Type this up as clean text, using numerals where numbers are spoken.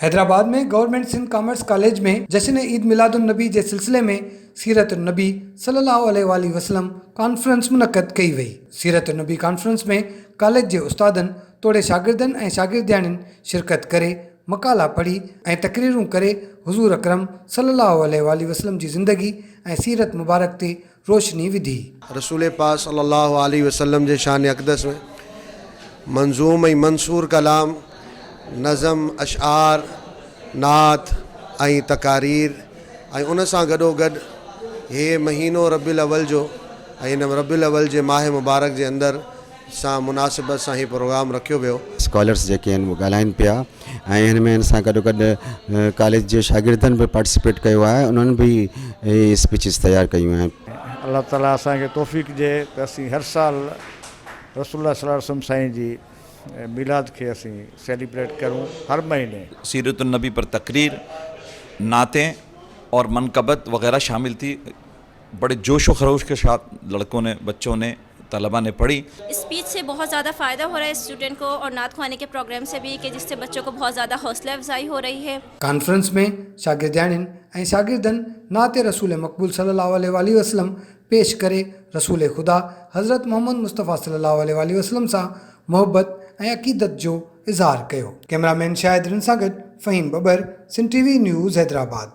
हैदराबाद में government Sindh commerce college में जश्न ईद मिलादुन नबी के सिलसिले में सीरत नबी सल्लल्लाहु अलैहि वसल्लम कॉन्फ्रेंस मुनक़द कई वई। सीरत नबी कॉन्फ्रेंस में कॉलेज के उस्तादन तोड़े शागिर्दन ऐं शागिर्दियाणिन शिरकत करे मकाला पढ़ी ऐं तकरीरूं करे हुज़ूर अकरम सल्लल्लाहु अलैहि वसल्लम की ज़िंदगी ऐं सीरत मुबारक ते रोशनी विधी। रसूल पाक सल्लल्लाहु अलैहि वसल्लम जे शान अक़दस में मंजूम ऐं मंसूर कलाम नज़म अशआर नात ऐं तकारीर ऐं उन सां गॾोगॾु हे महीनो रबियुल अव्वल जो ऐं हिन रबियुल अव्वल जे माह मुबारक जे अंदरि सां मुनासिबत सां ही प्रोग्राम रखियो वियो। स्कॉलर्स जेके आहिनि उहे ॻाल्हाइनि पिया ऐं हिन में हिन सां गॾोगॾु कॉलेज जे शागिर्दनि बि पार्टिसिपेट कयो आहे, उन्हनि बि स्पीचिस तयारु कयूं आहिनि। अल्लाह ताला असांखे तौफ़ीक़ ॾिए त असीं हर साल रसूलुल्लाह सल्लल्लाहु अलैहि वसल्लम साईं जी मिलाद के असीं सेलिब्रेट करूं हर महीने। सीरतुन नबी पर तकरीर, नातें और मनकबत वगैरह शामिल थी। बड़े जोश व खरोश के साथ लड़कों ने, बच्चों ने, तलबा ने पढ़ी। स्पीच से बहुत ज़्यादा फ़ायदा हो रहा है स्टूडेंट को और नात ख़वानी के प्रोग्राम से भी कि जिससे बच्चों को बहुत ज़्यादा हौसला अफजाई हो रही है। कॉन्फ्रेंस में शागिर्दियाणिन ऐं शागिर्दन नाते रसूल मक़बूल सल्लल्लाहु अलैहि वसल्लम पेश करे रसूल खुदा हज़रत मोहम्मद मुस्तफ़ा सल्लल्लाहु अलैहि वसल्लम सां मोहब्बत ऐं अक़ीदत जो इज़हार कयो। कैमरामैन शाहिद रिन सां गॾु फ़हीम बबर, सिंध टीवी न्यूज़ हैदराबाद।